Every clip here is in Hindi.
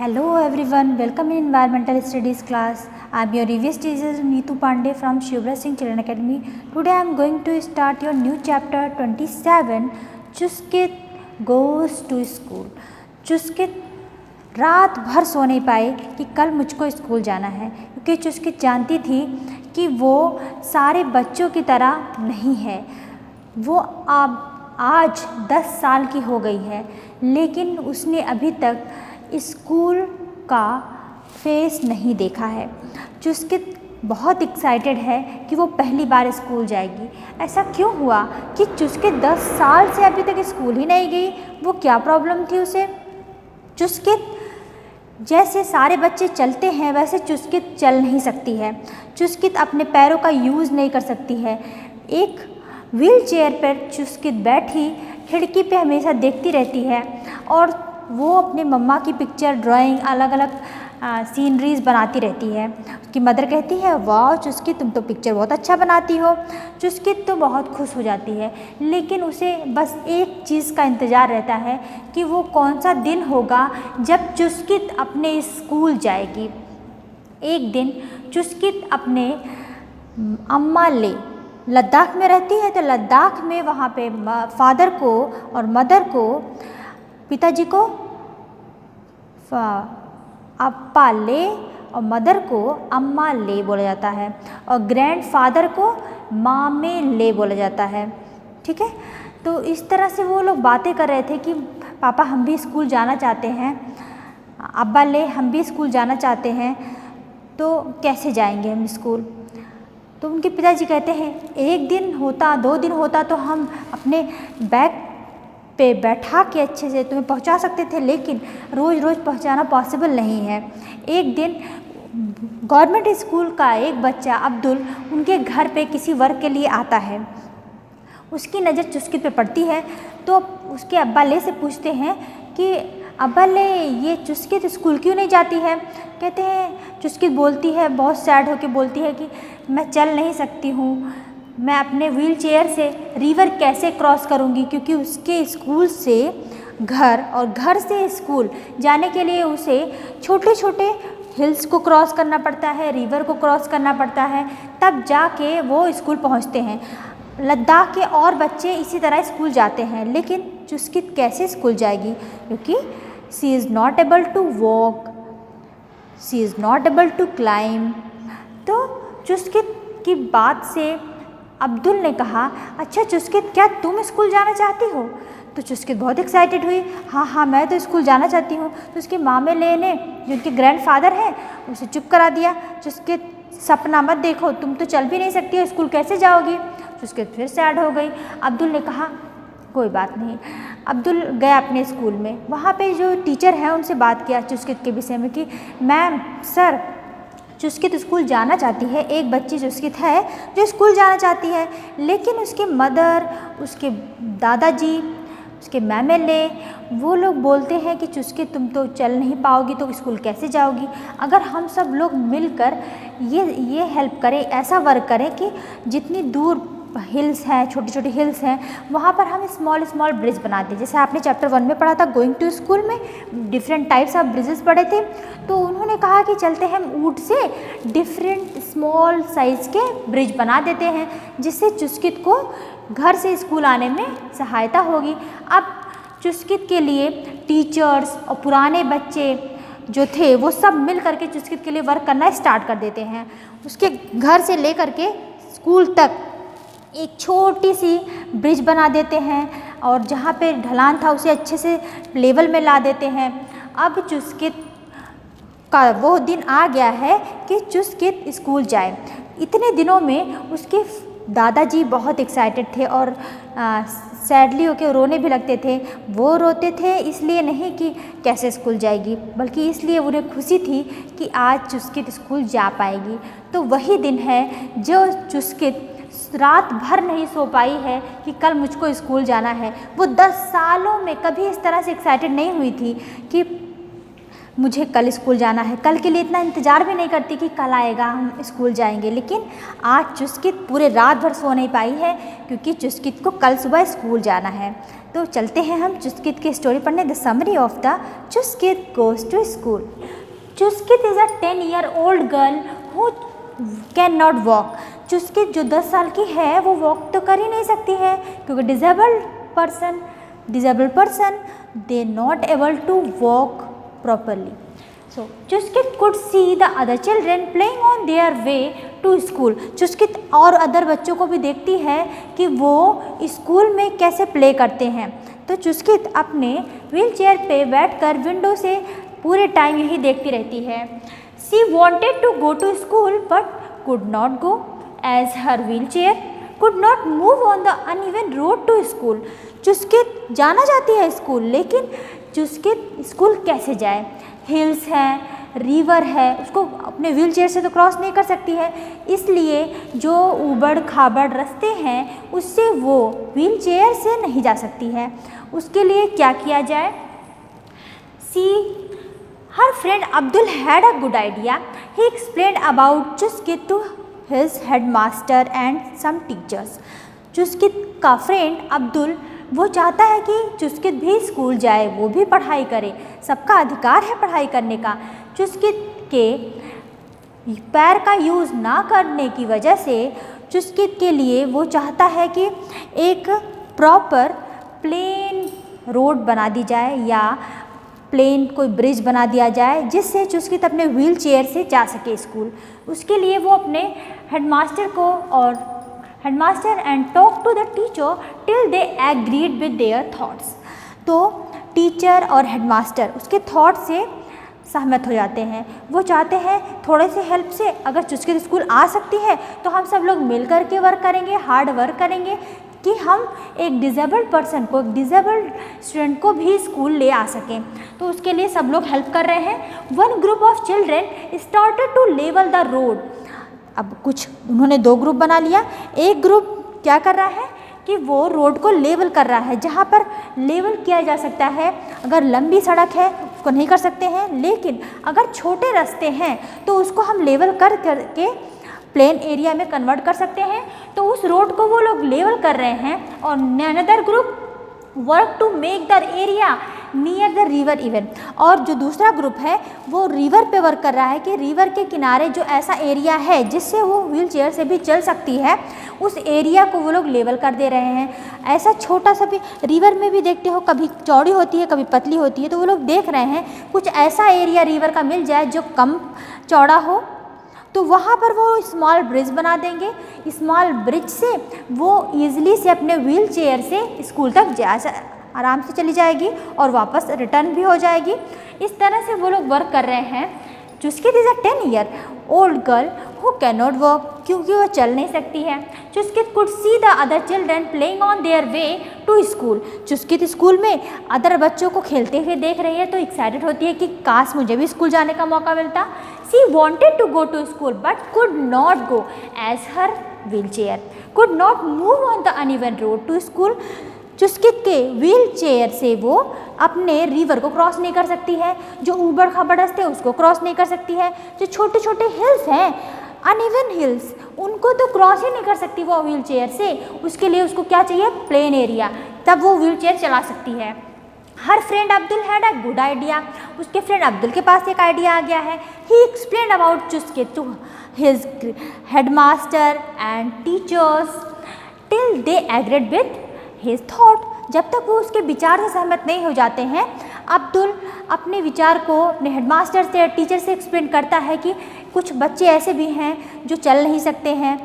Hello everyone, welcome in Environmental Studies class. I am your EVS teacher Neetu Pandey from Shivra Singh Children Academy. Today I am going to start your new chapter 27, Chuskit goes to school. Chuskit रात भर सो नहीं पाई कि कल मुझको स्कूल जाना है, क्योंकि चुस्कित जानती थी कि वो सारे बच्चों की तरह नहीं है। वो अब आज 10 साल की हो गई है, लेकिन उसने अभी तक स्कूल का फेस नहीं देखा है। चुस्कित बहुत एक्साइटेड है कि वो पहली बार स्कूल जाएगी। ऐसा क्यों हुआ कि चुस्कित 10 साल से अभी तक स्कूल ही नहीं गई? वो क्या प्रॉब्लम थी उसे? चुस्कित जैसे सारे बच्चे चलते हैं वैसे चुस्कित चल नहीं सकती है। चुस्कित अपने पैरों का यूज़ नहीं कर सकती है। एक व्हील चेयर पर चुस्कित बैठी खिड़की पे हमेशा देखती रहती है और वो अपने मम्मा की पिक्चर ड्राइंग अलग अलग सीनरीज बनाती रहती है। उसकी मदर कहती है, वाह चुस्कित तुम तो पिक्चर बहुत अच्छा बनाती हो। चुस्कित तो बहुत खुश हो जाती है, लेकिन उसे बस एक चीज़ का इंतज़ार रहता है कि वो कौन सा दिन होगा जब चुस्कित अपने स्कूल जाएगी। एक दिन चुस्कित अपने अम्मा ले लद्दाख में रहती है, तो लद्दाख में वहाँ पे फादर को और मदर को, पिताजी को अप्पा ले और मदर को अम्मा ले बोला जाता है, और ग्रैंडफादर को मामे ले बोला जाता है। ठीक है, तो इस तरह से वो लोग बातें कर रहे थे कि पापा हम भी स्कूल जाना चाहते हैं, अब्बा ले हम भी स्कूल जाना चाहते हैं, तो कैसे जाएंगे हम स्कूल? तो उनके पिताजी कहते हैं, एक दिन होता 2 दिन होता तो हम अपने बैग पे बैठा के अच्छे से तुम्हें पहुंचा सकते थे, लेकिन रोज़ रोज़ पहुंचाना पॉसिबल नहीं है। एक दिन गवर्नमेंट स्कूल का एक बच्चा अब्दुल उनके घर पे किसी वर्क के लिए आता है। उसकी नज़र चुस्कित पे पड़ती है, तो उसके अब्बा ले से पूछते हैं कि अब्बा ले ये चुस्कित स्कूल क्यों नहीं जाती है? कहते हैं, चुस्कित बोलती है, बहुत सैड होकर बोलती है कि मैं चल नहीं सकती हूँ, मैं अपने व्हील चेयर से रिवर कैसे क्रॉस करूँगी, क्योंकि उसके स्कूल से घर और घर से स्कूल जाने के लिए उसे छोटे छोटे हिल्स को क्रॉस करना पड़ता है, रिवर को क्रॉस करना पड़ता है, तब जाके वो स्कूल पहुँचते हैं। लद्दाख के और बच्चे इसी तरह स्कूल जाते हैं, लेकिन चुस्कित कैसे स्कूल जाएगी? क्योंकि she is not able to walk, she is not able to climb. तो चुस्कित की बात से अब्दुल ने कहा, अच्छा चुस्कित क्या तुम स्कूल जाना चाहती हो? तो चुस्कित बहुत एक्साइटेड हुई, हाँ मैं तो स्कूल जाना चाहती हूँ। तो उसके मामे ले ने, जो उनके ग्रैंडफादर हैं, उसे चुप करा दिया। चुस्कित सपना मत देखो, तुम तो चल भी नहीं सकती हो, स्कूल कैसे जाओगी? चुस्कित फिर सैड हो गई। अब्दुल ने कहा, कोई बात नहीं। अब्दुल गया अपने स्कूल में, वहाँ पे जो टीचर हैं उनसे बात किया चुस्कित के विषय में कि मैम सर चुस्कित स्कूल जाना चाहती है, एक बच्ची चुस्कित है जो स्कूल जाना चाहती है, लेकिन उसके मदर, उसके दादाजी, उसके मैमेले वो लोग बोलते हैं कि चुस्कित तुम तो चल नहीं पाओगी तो स्कूल कैसे जाओगी? अगर हम सब लोग मिलकर ये हेल्प करें, ऐसा वर्क करें कि जितनी दूर हिल्स हैं, छोटी छोटी हिल्स हैं, वहाँ पर हम स्मॉल ब्रिज बना दें। जैसे आपने चैप्टर 1 में पढ़ा था गोइंग टू स्कूल में, डिफरेंट टाइप्स ऑफ ब्रिजेस पढ़े थे, तो उन्होंने कहा कि चलते हैं हम ऊँट से डिफरेंट स्मॉल साइज़ के ब्रिज बना देते हैं, जिससे चुस्कित को घर से स्कूल आने में सहायता होगी। अब चुस्कित के लिए टीचर्स और पुराने बच्चे जो थे वो सब मिल करके चुस्कित के लिए वर्क करना स्टार्ट कर देते हैं। उसके घर से ले करके स्कूल तक एक छोटी सी ब्रिज बना देते हैं, और जहाँ पे ढलान था उसे अच्छे से लेवल में ला देते हैं। अब चुस्कित का वो दिन आ गया है कि चुस्कित स्कूल जाए। इतने दिनों में उसके दादाजी बहुत एक्साइटेड थे और सैडली होकर रोने भी लगते थे। वो रोते थे इसलिए नहीं कि कैसे स्कूल जाएगी, बल्कि इसलिए उन्हें खुशी थी कि आज चुस्कित स्कूल जा पाएगी। तो वही दिन है जो चुस्कित रात भर नहीं सो पाई है कि कल मुझको स्कूल जाना है। वो 10 सालों में कभी इस तरह से एक्साइटेड नहीं हुई थी कि मुझे कल स्कूल जाना है, कल के लिए इतना इंतज़ार भी नहीं करती कि कल आएगा हम स्कूल जाएंगे। लेकिन आज चुस्कित पूरे रात भर सो नहीं पाई है क्योंकि चुस्कित को कल सुबह स्कूल जाना है। तो चलते हैं हम चुस्कित की स्टोरी पढ़ने। The summary of the Chuskit goes to school. Chuskit is a 10-year-old girl who can not walk. Chuskit जो 10 साल की है वो वॉक तो कर ही नहीं सकती है क्योंकि disabled person they not able to walk properly. So Chuskit could see the other children playing on their way to school. Chuskit और अदर बच्चों को भी देखती है कि वो स्कूल में कैसे प्ले करते हैं। तो चुस्कित अपने व्हील चेयर पे बैठकर विंडो से पूरे टाइम यही देखती रहती है। She wanted to go to school but could not go as her wheelchair could not move on the uneven road to school. Chuskit जाना चाहती है स्कूल, लेकिन चुस्कित स्कूल कैसे जाए? हिल्स हैं, रिवर है, उसको अपने व्हील चेयर से तो क्रॉस नहीं कर सकती है, इसलिए जो ऊबड़ खाबड़ रास्ते हैं उससे वो व्हील चेयर से नहीं जा सकती है। उसके लिए क्या किया जाए? Her friend Abdul had a good idea. He explained about Chuskit to his headmaster and some teachers. Chuskit का फ्रेंड अब्दुल वो चाहता है कि चुस्कित भी स्कूल जाए, वो भी पढ़ाई करे, सबका अधिकार है पढ़ाई करने का। चुस्कित के पैर का यूज़ ना करने की वजह से चुस्कित के लिए वो चाहता है कि एक प्रॉपर प्लेन रोड बना दी जाए या प्लेन कोई ब्रिज बना दिया जाए जिससे चुस्कित अपने व्हील चेयर से जा सके स्कूल। उसके लिए वो अपने headmaster and talk to the teacher till they agreed with their thoughts. तो टीचर और हेडमास्टर उसके थॉट से सहमत हो जाते हैं। वो चाहते हैं थोड़े से हेल्प से अगर चुस्कित स्कूल आ सकती है तो हम सब लोग मिल कर के वर्क करेंगे, हार्ड वर्क करेंगे कि हम एक डिसेबल्ड पर्सन को, एक डिसेबल्ड स्टूडेंट को भी स्कूल ले आ सकें। तो उसके लिए सब लोग हेल्प कर रहे हैं। One group of children started to level the road. अब कुछ उन्होंने 2 ग्रुप बना लिया। एक ग्रुप क्या कर रहा है कि वो रोड को लेवल कर रहा है, जहाँ पर लेवल किया जा सकता है। अगर लंबी सड़क है उसको नहीं कर सकते हैं, लेकिन अगर छोटे रास्ते हैं तो उसको हम लेवल कर करके प्लेन एरिया में कन्वर्ट कर सकते हैं। तो उस रोड को वो लोग लेवल कर रहे हैं। और another group work to make the area near the river even. और जो दूसरा ग्रुप है वो रिवर पे वर्क कर रहा है कि रिवर के किनारे जो ऐसा एरिया है जिससे वो व्हील चेयर से भी चल सकती है, उस एरिया को वो लोग लेवल कर दे रहे हैं। ऐसा छोटा सा भी रिवर में भी देखते हो, कभी चौड़ी होती है कभी पतली होती है, तो वो लोग देख रहे हैं कुछ ऐसा एरिया रिवर का मिल जाए जो कम चौड़ा हो, तो वहाँ पर वो स्मॉल ब्रिज बना देंगे। स्मॉल ब्रिज से वो ईज़िली से अपने व्हील चेयर से स्कूल तक आराम से चली जाएगी और वापस रिटर्न भी हो जाएगी। इस तरह से वो लोग वर्क कर रहे हैं। Chuskit is a 10-year-old girl who can not walk, क्योंकि वो चल नहीं सकती है। Chuskit could see the other children playing on their way to school. Chuskit school में अदर बच्चों को खेलते हुए देख रही है तो एक्साइटेड होती है कि काश मुझे भी स्कूल जाने का मौका मिलता। She wanted to go to school but could not go as her wheelchair could not move on the uneven road to school. Chuskit के व्हील चेयर से वो अपने रिवर को क्रॉस नहीं कर सकती है, जो ऊबड़ खाबड़ रास्ते उसको क्रॉस नहीं कर सकती है, जो छोटे छोटे हिल्स हैं अनइवन हिल्स उनको तो क्रॉस ही नहीं कर सकती वो व्हील चेयर से। उसके लिए उसको क्या चाहिए? प्लेन एरिया, तब वो व्हील चेयर चला सकती है। Her friend Abdul had a good idea. उसके फ्रेंड अब्दुल के पास एक आइडिया आ गया है। He explained about Chuskit to his headmaster and teachers till they agreed with his thought. जब तक वो उसके विचार से सहमत नहीं हो जाते हैं, अब्दुल अपने विचार को अपने हेडमास्टर से, टीचर से एक्सप्लेन करता है कि कुछ बच्चे ऐसे भी हैं जो चल नहीं सकते हैं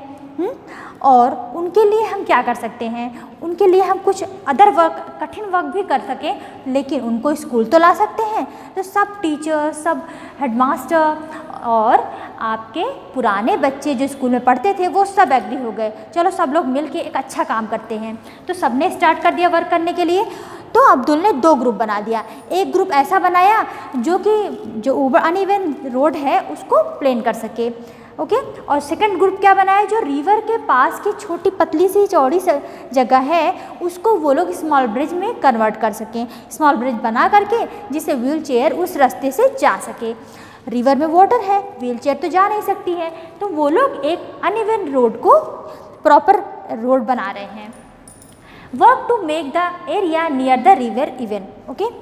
और उनके लिए हम क्या कर सकते हैं, उनके लिए हम कुछ अदर वर्क, कठिन वर्क भी कर सकें, लेकिन उनको स्कूल तो ला सकते हैं। तो सब टीचर, सब हेडमास्टर और आपके पुराने बच्चे जो स्कूल में पढ़ते थे वो सब एग्री हो गए, चलो सब लोग मिलके एक अच्छा काम करते हैं। तो सबने स्टार्ट कर दिया वर्क करने के लिए। तो अब्दुल ने 2 ग्रुप बना दिया। एक ग्रुप ऐसा बनाया जो ऊबड़ अनइवन रोड है उसको प्लेन कर सके। ओके। और सेकंड ग्रुप क्या बना है, जो रिवर के पास की छोटी पतली सी चौड़ी जगह है उसको वो लोग स्मॉल ब्रिज में कन्वर्ट कर सकें, स्मॉल ब्रिज बना करके जिससे व्हील चेयर उस रास्ते से जा सके। रिवर में वाटर है, व्हील चेयर तो जा नहीं सकती है, तो वो लोग एक अनइवन रोड को प्रॉपर रोड बना रहे हैं। Work to make the area near the river even, okay.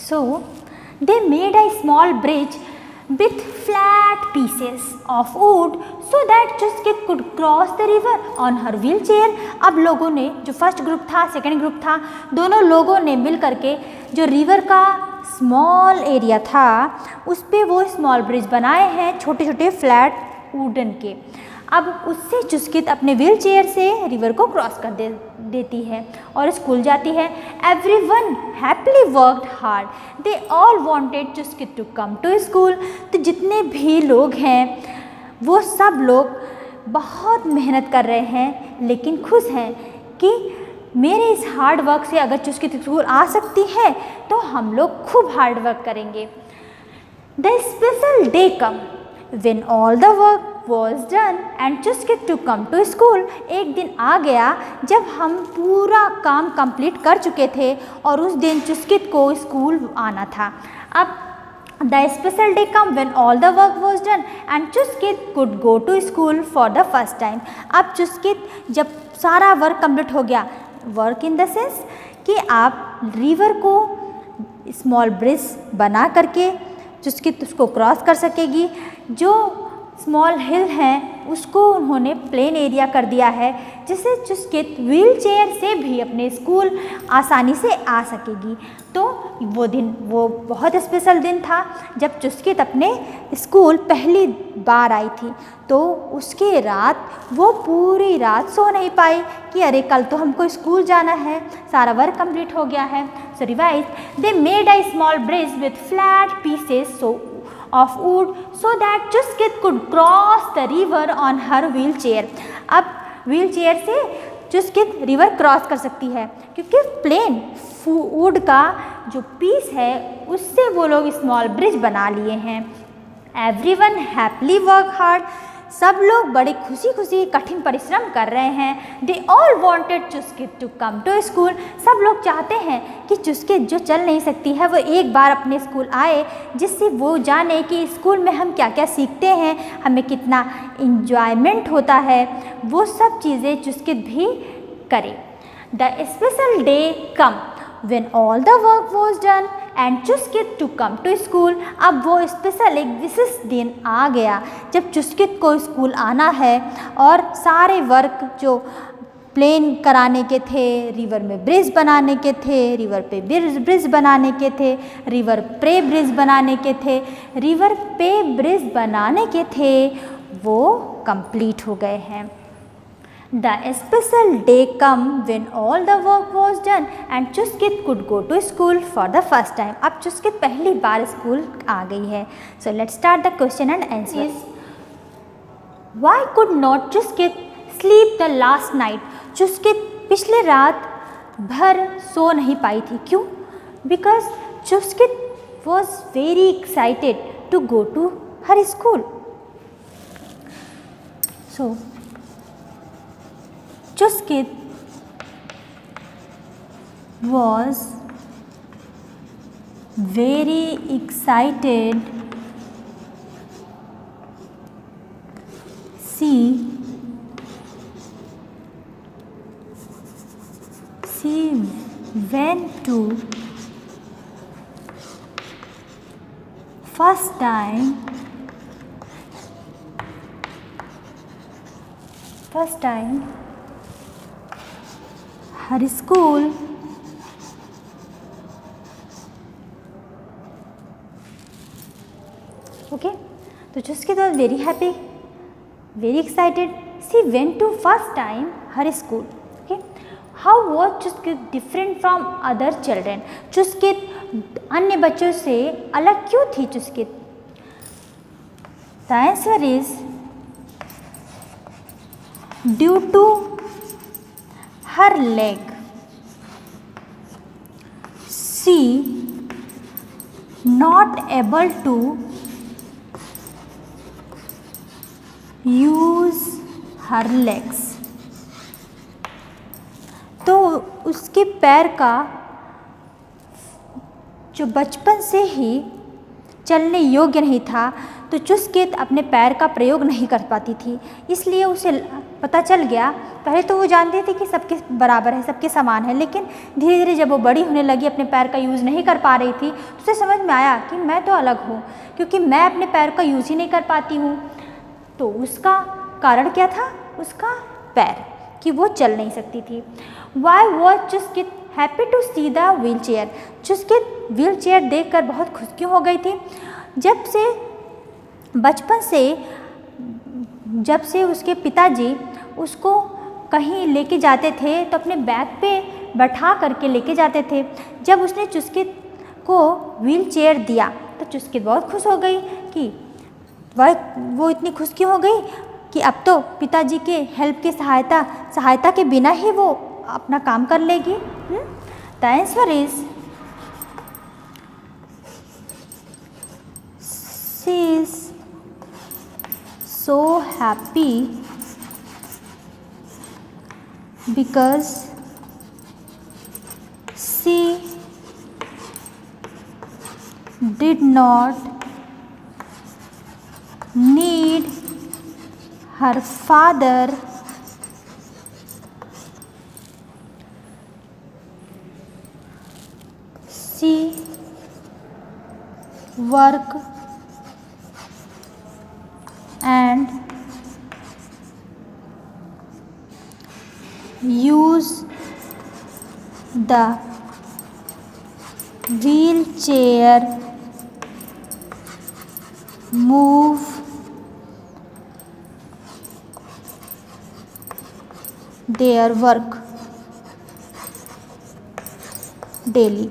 So they made a small bridge with flat pieces of wood so that Chuskit could cross the river on her wheelchair। अब लोगों ने, जो फर्स्ट ग्रुप था सेकंड ग्रुप था, दोनों लोगों ने मिल करके जो रिवर का स्मॉल एरिया था उस पे वो स्मॉल ब्रिज बनाए हैं, छोटे छोटे फ्लैट वुडन के। अब उससे चुस्कित अपने व्हील चेयर से रिवर को क्रॉस कर देती है और स्कूल जाती है। Everyone happily worked hard, they all wanted Chuskit to come to school. तो जितने भी लोग हैं वो सब लोग बहुत मेहनत कर रहे हैं, लेकिन खुश हैं कि मेरे इस हार्ड वर्क से अगर चुस्कित स्कूल आ सकती है तो हम लोग खूब हार्ड वर्क करेंगे। The special day come when all the work was done and Chuskit to come to school। एक दिन आ गया जब हम पूरा काम कंप्लीट कर चुके थे और उस दिन चुस्कित को स्कूल आना था। अब the special day come when all the work was done and Chuskit could go to school for the first time। अब चुस्कित जब सारा वर्क कंप्लीट हो गया, वर्क इन द सेंस कि आप रिवर को स्मॉल ब्रिज बना करके चुस्कित उसको क्रॉस कर सकेगी। जो स्मॉल हिल हैं उसको उन्होंने प्लेन एरिया कर दिया है जिससे चुस्कित व्हील चेयर से भी अपने स्कूल आसानी से आ सकेगी। तो वो दिन वो बहुत स्पेशल दिन था जब चुस्कित अपने स्कूल पहली बार आई थी। तो उसके रात वो पूरी रात सो नहीं पाई कि अरे कल तो हमको स्कूल जाना है, सारा वर्क कंप्लीट हो गया है। So revise, they made a small bridge with flat pieces of wood so that Chuskit could cross the river on her wheelchair। अब व्हील चेयर से चुस्कित रिवर क्रॉस कर सकती है क्योंकि प्लेन वुड का जो पीस है उससे वो लोग स्मॉल ब्रिज बना लिए हैं। एवरीवन हैप्पीली वर्क हार्ड, सब लोग बड़े खुशी खुशी कठिन परिश्रम कर रहे हैं। They all wanted Chuskit to come to school, सब लोग चाहते हैं कि चुस्कित जो चल नहीं सकती है वो एक बार अपने स्कूल आए जिससे वो जाने कि स्कूल में हम क्या क्या सीखते हैं, हमें कितना इंजॉयमेंट होता है, वो सब चीज़ें चुस्कित भी करे। The special day come when all the work was done and Chuskit to come to school। अब वो स्पेशल एक विशेष दिन आ गया जब चुस्कित को स्कूल आना है और सारे वर्क जो प्लेन कराने के थे, रिवर में ब्रिज बनाने के थे, रिवर पे ब्रिज बनाने के थे, रिवर पे ब्रिज बनाने के थे, रिवर पे ब्रिज बनाने के थे, वो कंप्लीट हो गए हैं। The special day come when all the work was done and Chuskit could go to school for the first time। अब चुस्कित पहली बार स्कूल आ गई है। So let's start the question and answer। Why could not Chuskit sleep the last night? Chuskit पिछले रात भर सो नहीं पाई थी, क्यों? Because Chuskit was very excited to go to her school। So Chuskit was very excited she went to first time her school okay। तो Chuskit was very happy, very excited, she went to first time her school। okay, how was Chuskit different from other children? Chuskit अन्य बच्चों से अलग क्यों थी Chuskit? The answer is due to her leg। She not able to use her legs। तो उसके पैर का जो बचपन से ही चलने योग्य नहीं था, तो चुस्कित अपने पैर का प्रयोग नहीं कर पाती थी, इसलिए उसे पता चल गया। पहले तो वो जानती थी कि सबके बराबर है, सबके समान है, लेकिन धीरे धीरे जब वो बड़ी होने लगी, अपने पैर का यूज़ नहीं कर पा रही थी, तो उसे समझ में आया कि मैं तो अलग हूँ, क्योंकि मैं अपने पैर का यूज़ ही नहीं कर पाती हूँ। तो उसका कारण क्या था? उसका पैर, कि वो चल नहीं सकती थी। Why was Chuskit happy to see the wheelchair. Chuskit wheelchair देख कर बहुत खुश क्यों हो गई थी? बचपन से जब से उसके पिताजी उसको कहीं लेके जाते थे, तो अपने बैग पे बैठा करके लेके जाते थे। जब उसने चुस्कित को व्हील चेयर दिया, तो चुस्कित बहुत खुश हो गई कि वो इतनी खुश क्यों हो गई कि अब तो पिताजी के हेल्प के सहायता के बिना ही वो अपना काम कर लेगी। The answer is she is so happy because she did not need her father she work and use the wheelchair move their work daily।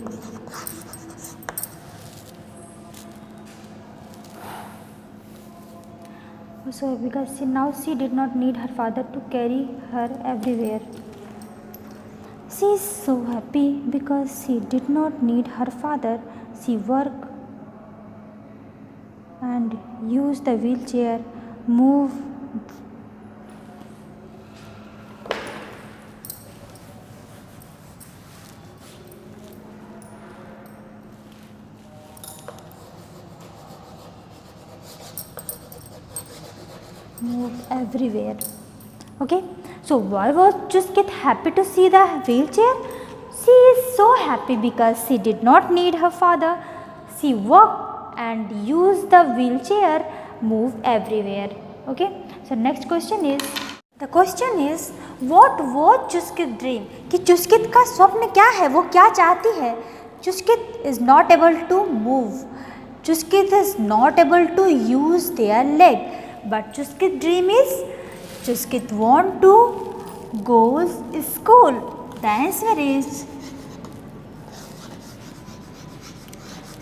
So because she did not need her father to carry her everywhere. She is so happy because she did not need her father. She work and use the wheelchair, move everywhere। Okay, so why was Chuskit happy to see the wheelchair? She is so happy because she did not need her father. She walked and used the wheelchair, move everywhere। Okay, so next question is, the question is what was Chuskit's dream? कि चुस्कित का स्वप्न क्या है, वो क्या चाहती है? Chuskit is not able to move, Chuskit is not able to use their leg, but Chuskit's dream is Chuskit want to go school। The answer is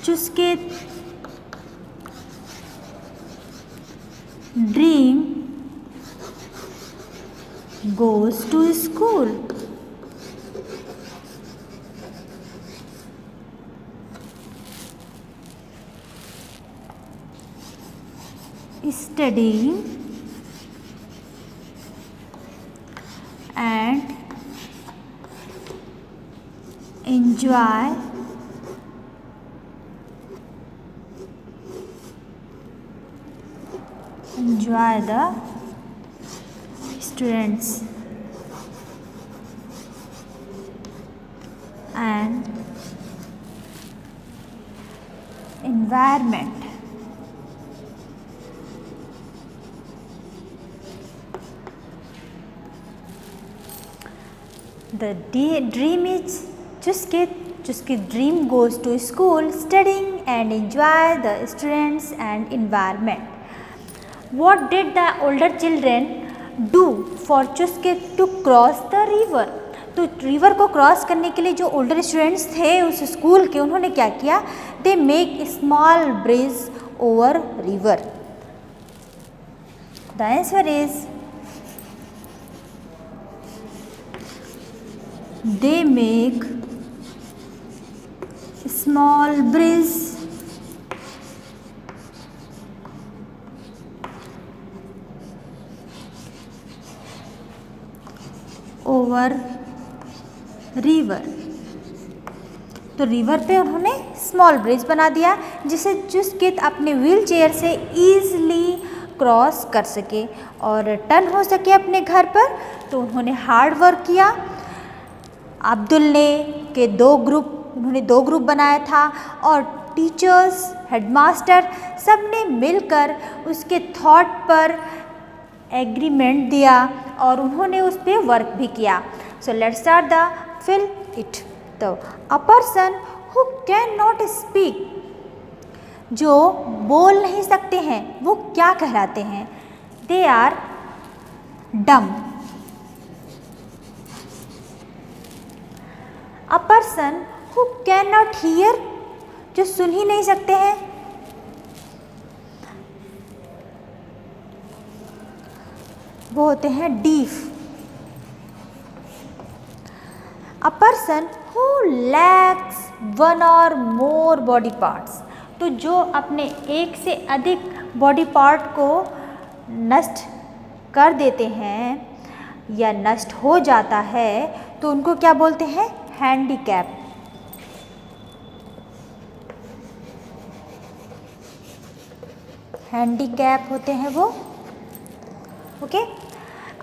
Chuskit dream goes to school। Studying and enjoy the students and environment। The dream is Chuskit's dream goes to school, studying and enjoy the students and environment। What did the older children do for Chuskit to cross the river? तो रिवर को क्रॉस करने के लिए जो ओल्डर स्टूडेंट्स थे उस स्कूल के, उन्होंने क्या किया? They make small bridge over river. The answer is they make small bridge over river. तो रिवर पे उन्होंने स्मॉल ब्रिज बना दिया जिसे चुस्कित अपने व्हील चेयर से ईजली क्रॉस कर सके और रिटर्न हो सके अपने घर पर। तो उन्होंने हार्ड वर्क किया। अब्दुल ने उन्होंने दो ग्रुप बनाया था और टीचर्स, हेडमास्टर सब ने मिलकर उसके थॉट पर एग्रीमेंट दिया और उन्होंने उस पर वर्क भी किया। So let's start the fill it. तो a person who can not speak, जो बोल नहीं सकते हैं, वो क्या कहलाते हैं? They are dumb. A person who can not hear, जो सुन ही नहीं सकते हैं, वो होते हैं deaf. A person who lacks one or more body parts, तो जो अपने एक से अधिक बॉडी पार्ट को नष्ट कर देते हैं या नष्ट हो जाता है तो उनको क्या बोलते हैं? हैंडीकैप। हैंडीकैप होते हैं वो। Okay.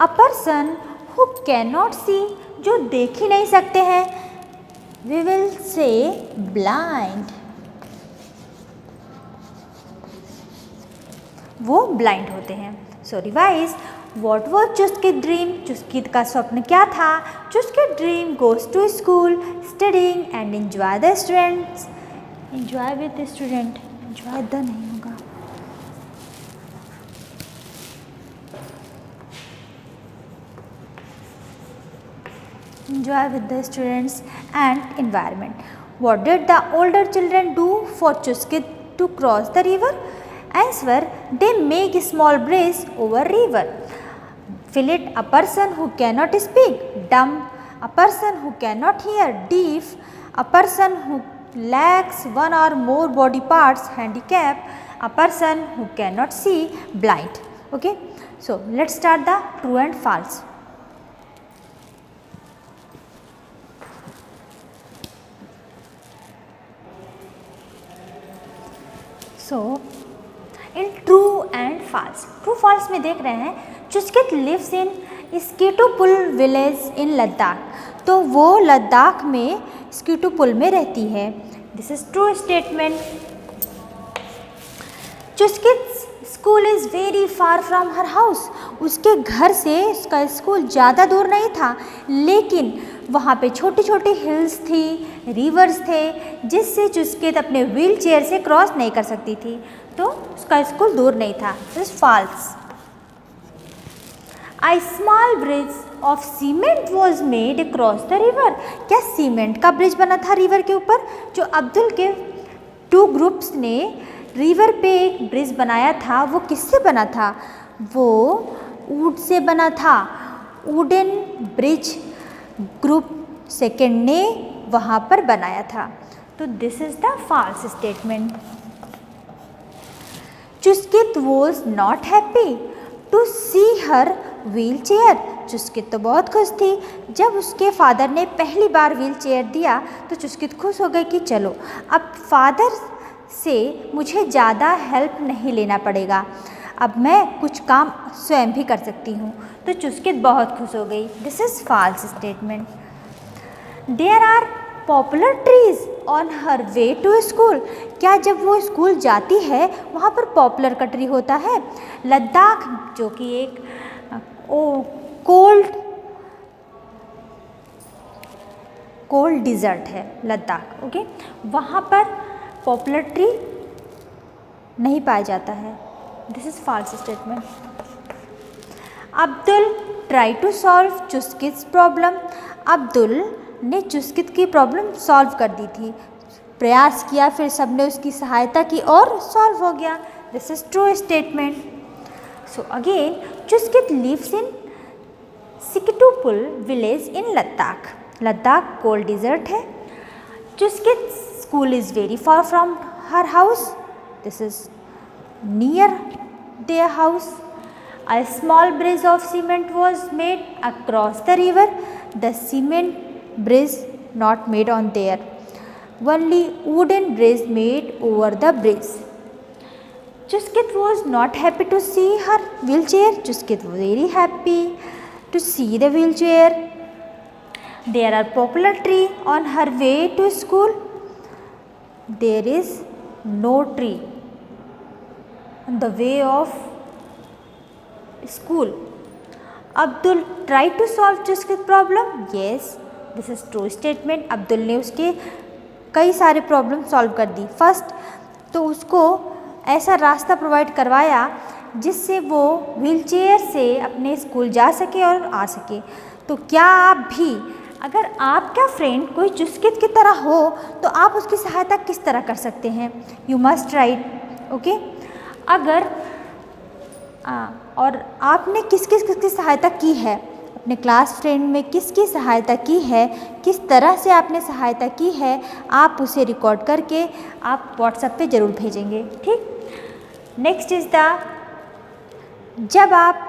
A person who can not see, जो देख ही नहीं सकते हैं, वी विल से ब्लाइंड, वो ब्लाइंड होते हैं। So revise, what was Chuskit dream? Chuskit का स्वप्न क्या था? Chuskit dream goes to school, studying and enjoy the students. Enjoy with student, enjoy the नहीं होगा। Enjoy with the students and environment. What did the older children do for Chuskit to cross the river? Answer: they make a small bridge over river. Fill it. A person who cannot speak, dumb. A person who cannot hear, deaf. A person who lacks one or more body parts, handicap. A person who cannot see, blind. Okay. So let's start the true and false. So in true and false, true false में देख रहे हैं Chuskit lives in Skitopul village in Ladakh, तो वो लद्दाख में स्कीटोपुल में रहती है। This is true statement. Chuskit school is very far from her house, उसके घर से उसका स्कूल ज़्यादा दूर नहीं था, लेकिन वहाँ पे छोटी छोटी हिल्स थी, रिवर्स थे, जिससे चुस्कित अपने व्हील चेयर से क्रॉस नहीं कर सकती थी, तो उसका स्कूल दूर नहीं था। This false. A small bridge of cement was made across the river. क्या सीमेंट का ब्रिज बना था रिवर के ऊपर? जो अब्दुल के टू ग्रुप्स ने रिवर पे एक ब्रिज बनाया था, वो किससे बना था? वो वुड से बना था। वुडन ब्रिज ग्रुप सेकेंड ने वहाँ पर बनाया था। तो this is the false statement. Chuskit was not happy to see her wheelchair. Chuskit तो बहुत खुश थी जब उसके फादर ने पहली बार व्हील चेयर दिया, तो चुस्कित खुश हो गई कि चलो अब फादर से मुझे ज़्यादा हेल्प नहीं लेना पड़ेगा, अब मैं कुछ काम स्वयं भी कर सकती हूँ। तो चुस्कित बहुत खुश हो गई। This is false statement. There are popular trees on her way to school. क्या जब वो स्कूल जाती है वहाँ पर पॉपुलर का ट्री होता है? लद्दाख जो कि एक कोल्ड डिज़र्ट है लद्दाख, ओके, वहाँ पर पॉपुलर ट्री नहीं पाया जाता है। This is false statement. Abdul try to solve Chuskit's problem. Abdul ने चुस्कित की प्रॉब्लम सॉल्व कर दी थी, प्रयास किया, फिर सबने उसकी सहायता की और सॉल्व हो गया। This is true statement. So again Chuskit lives in Siktupul village in Ladakh. Ladakh cold desert है। Chuskit school is very far from her house. This is near their house. A small bridge of cement was made across the river. The cement bridge not made on there. Only wooden bridge made over the bridge. Chuskit was not happy to see her wheelchair. Chuskit was very happy to see the wheelchair. There are poplar tree on her way to school. There is no tree on the way of school. Abdul tried to solve Chuskit's problem. Yes, this is true statement. Abdul ने उसके कई सारे प्रॉब्लम सॉल्व कर दी. फर्स्ट तो उसको ऐसा रास्ता प्रोवाइड करवाया जिससे वो व्हीलचेयर से अपने स्कूल जा सके और आ सके. तो क्या आप भी, अगर आपका फ्रेंड कोई चुस्कित की तरह हो तो आप उसकी सहायता किस तरह कर सकते हैं? You must right. ओके, अगर और आपने किस किस की सहायता की है, अपने क्लास फ्रेंड में किसकी सहायता की है, किस तरह से आपने सहायता की है, आप उसे रिकॉर्ड करके आप व्हाट्सएप पे ज़रूर भेजेंगे. ठीक. नेक्स्ट इज़ द, जब आप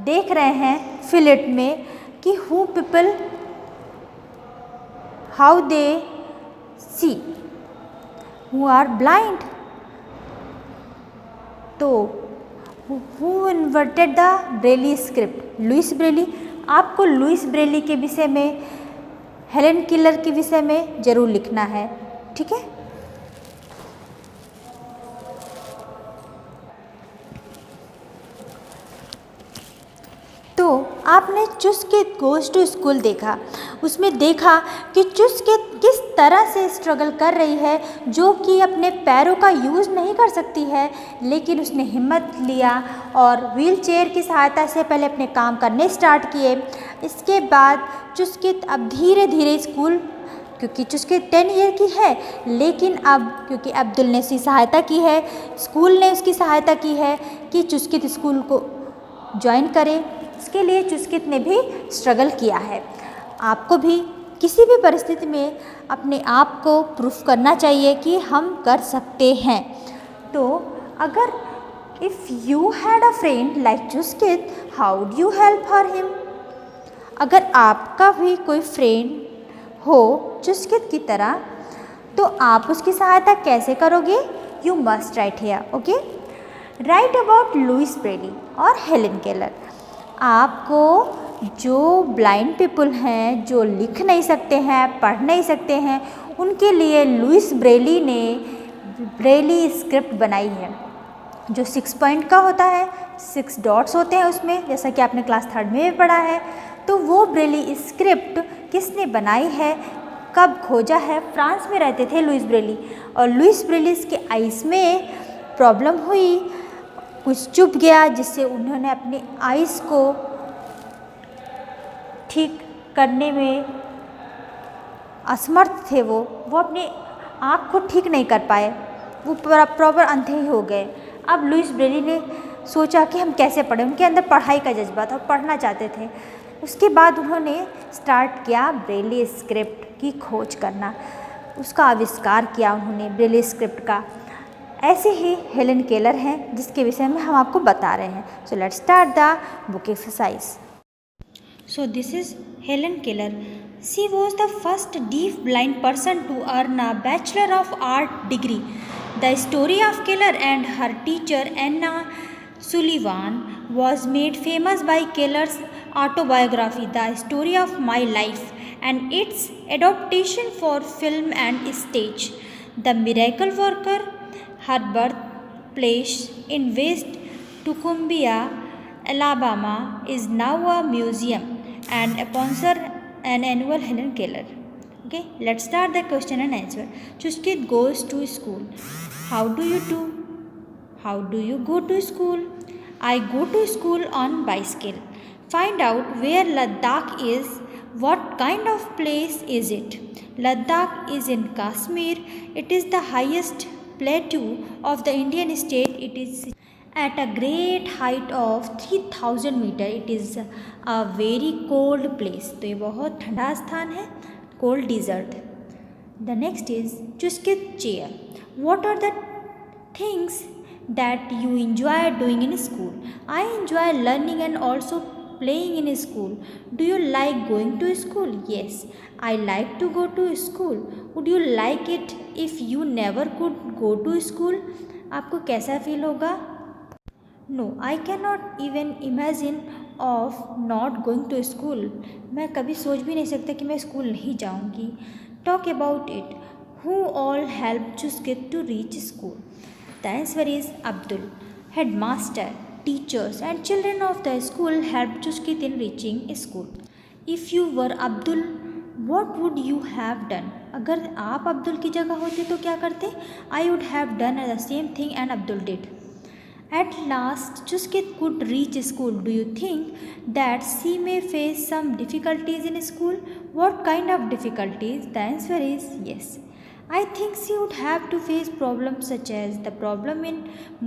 देख रहे हैं फिलेट में कि who people how they see who are blind, तो who inverted the Braille script? Louis Braille. आपको लुइस ब्रेली के विषय में, हेलेन केलर के विषय में ज़रूर लिखना है. ठीक है. तो आपने चुस्कित गोज़ टू स्कूल देखा, उसमें देखा कि चुस्कित किस तरह से स्ट्रगल कर रही है, जो कि अपने पैरों का यूज़ नहीं कर सकती है, लेकिन उसने हिम्मत लिया और व्हीलचेयर की सहायता से पहले अपने काम करने स्टार्ट किए. इसके बाद चुस्कित अब धीरे धीरे स्कूल, क्योंकि चुस्कित 10 ईयर की है, लेकिन अब क्योंकि अब्दुल ने उसकी सहायता की है, स्कूल ने उसकी सहायता की है कि चुस्कित स्कूल को ज्वाइन करे, इसके लिए चुस्कित ने भी स्ट्रगल किया है. आपको भी किसी भी परिस्थिति में अपने आप को प्रूफ करना चाहिए कि हम कर सकते हैं. तो अगर if you had a friend like Chuskit, how do you help her him? अगर आपका भी कोई फ्रेंड हो चुस्कित की तरह, तो आप उसकी सहायता कैसे करोगे? You must write here. Okay, write about Louis Braille और हेलेन केलर. आपको जो ब्लाइंड पीपल हैं, जो लिख नहीं सकते हैं, पढ़ नहीं सकते हैं, उनके लिए लुइस ब्रेली ने ब्रेली स्क्रिप्ट बनाई है, जो 6 पॉइंट का होता है, 6 डॉट्स होते हैं उसमें, जैसा कि आपने क्लास 3 में भी पढ़ा है. तो वो ब्रेली स्क्रिप्ट किसने बनाई है, कब खोजा है? फ्रांस में रहते थे लुइस ब्रेली, और लुइस ब्रेली के आइस में प्रॉब्लम हुई, कुछ चुभ गया, जिससे उन्होंने अपने आइस को ठीक करने में असमर्थ थे. वो अपने आँख को ठीक नहीं कर पाए, वो प्रॉपर अंधे ही हो गए. अब लुइस ब्रेली ने सोचा कि हम कैसे पढ़ें. उनके अंदर पढ़ाई का जज्बा था, पढ़ना चाहते थे. उसके बाद उन्होंने स्टार्ट किया ब्रेली स्क्रिप्ट की खोज करना, उसका आविष्कार किया उन्होंने ब्रेली स्क्रिप्ट का. ऐसे ही हेलेन केलर हैं, जिसके विषय में हम आपको बता रहे हैं. So let's start the book exercise. So this is Helen Keller. She was the first deaf blind person to earn a bachelor of art degree. The story of Keller and her teacher Anna Sullivan was made famous by Keller's autobiography, The Story of My Life, and its adaptation for film and stage. The Miracle Worker, her birthplace in West Tucumbia, Alabama, is now a museum and sponsor an annual Helen Keller. Okay, let's start the question and answer. Chuskit goes to school. How do you do? How do you go to school? I go to school on bicycle. Find out where Ladakh is. What kind of place is it? Ladakh is in Kashmir. It is the highest plateau of the Indian state. It is at a great height of 3000 meter. It is a very cold place. तो ये बहुत ठंडा स्थान है, cold desert. The next is Chuskit chair. What are the things that you enjoy doing in school? I enjoy learning and also playing in school. Do you like going to school? Yes, I like to go to school. Would you like it if you never could go to school? आपको कैसा फील होगा? No I can not even imagine of not going to school. मैं कभी सोच भी नहीं सकता कि मैं स्कूल नहीं जाऊंगी. Talk about it. Who all help Chuskit to reach school? The answer is Abdul. Headmaster, teachers and children of the school help Chuskit in reaching school. If you were Abdul what would you have done? अगर आप अब्दुल की जगह होते तो क्या करते? I would have done the same thing and Abdul did. At last, Chuskit could reach school. Do you think that she may face some difficulties in school? What kind of difficulties? The answer is yes. I think she would have to face problems such as the problem in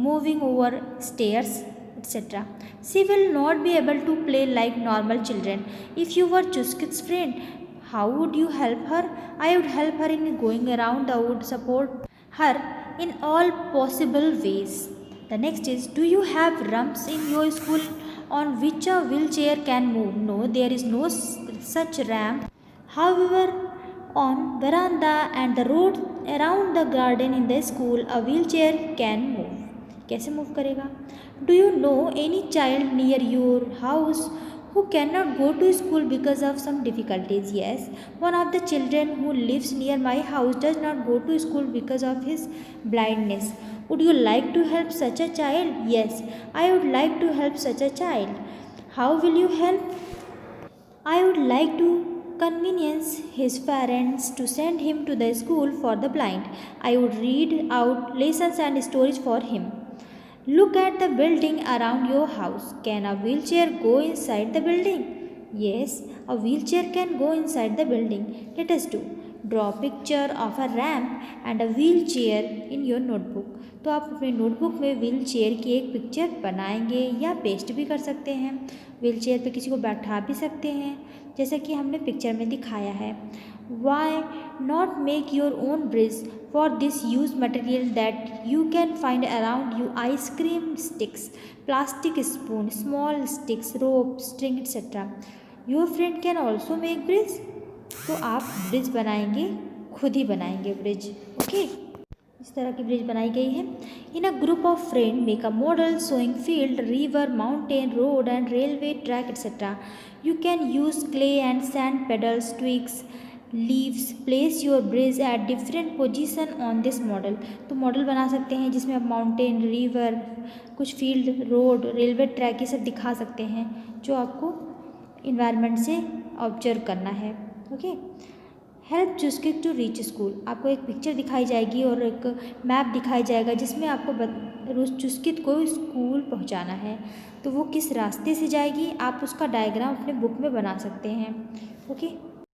moving over stairs, etc. She will not be able to play like normal children. If you were Chuskit's friend, how would you help her? I would help her in going around. I would support her in all possible ways. The next is, do you have ramps in your school on which a wheelchair can move? No, there is no such ramp. However, on veranda and the road around the garden in the school, a wheelchair can move. कैसे मूव करेगा? Do you know any child near your house who cannot go to school because of some difficulties? Yes, one of the children who lives near my house does not go to school because of his blindness. Would you like to help such a child? Yes, I would like to help such a child. How will you help? I would like to convenience his parents to send him to the school for the blind. I would read out lessons and stories for him. Look at the building around your house. Can a wheelchair go inside the building? Yes, a wheelchair can go inside the building. Let us do. Draw a picture of a ramp and a wheelchair in your notebook. तो आप अपने नोटबुक में व्हील चेयर की एक पिक्चर बनाएंगे या पेस्ट भी कर सकते हैं. व्हील चेयर पर किसी को बैठा भी सकते हैं जैसा कि हमने पिक्चर में दिखाया है. Why not make your own bridge? For this use material that you can find around you. Ice cream sticks, plastic spoon, small sticks, rope, string etcetera. Your friend can also make bridge. तो आप ब्रिज बनाएंगे, खुद ही बनाएंगे ब्रिज. ओके, इस तरह की ब्रिज बनाई गई है. In a group of friend make a model showing field, river, mountain, road and railway track etcetera. You can use clay and sand pebbles, twigs, leaves. Place your bridge at different position on this model. तो मॉडल बना सकते हैं जिसमें आप माउंटेन, रिवर, कुछ फील्ड, रोड, रेलवे ट्रैक ये सब दिखा सकते हैं जो आपको इन्वायरमेंट से ऑब्जर्व करना है. Okay. Help Chuskit to reach school. आपको एक पिक्चर दिखाई जाएगी और एक मैप दिखाया जाएगा जिसमें आपको चुस्कित को स्कूल पहुंचाना है. तो वो किस रास्ते से जाएगी आप उसका डायग्राम अपने बुक में बना सकते हैं. ओके.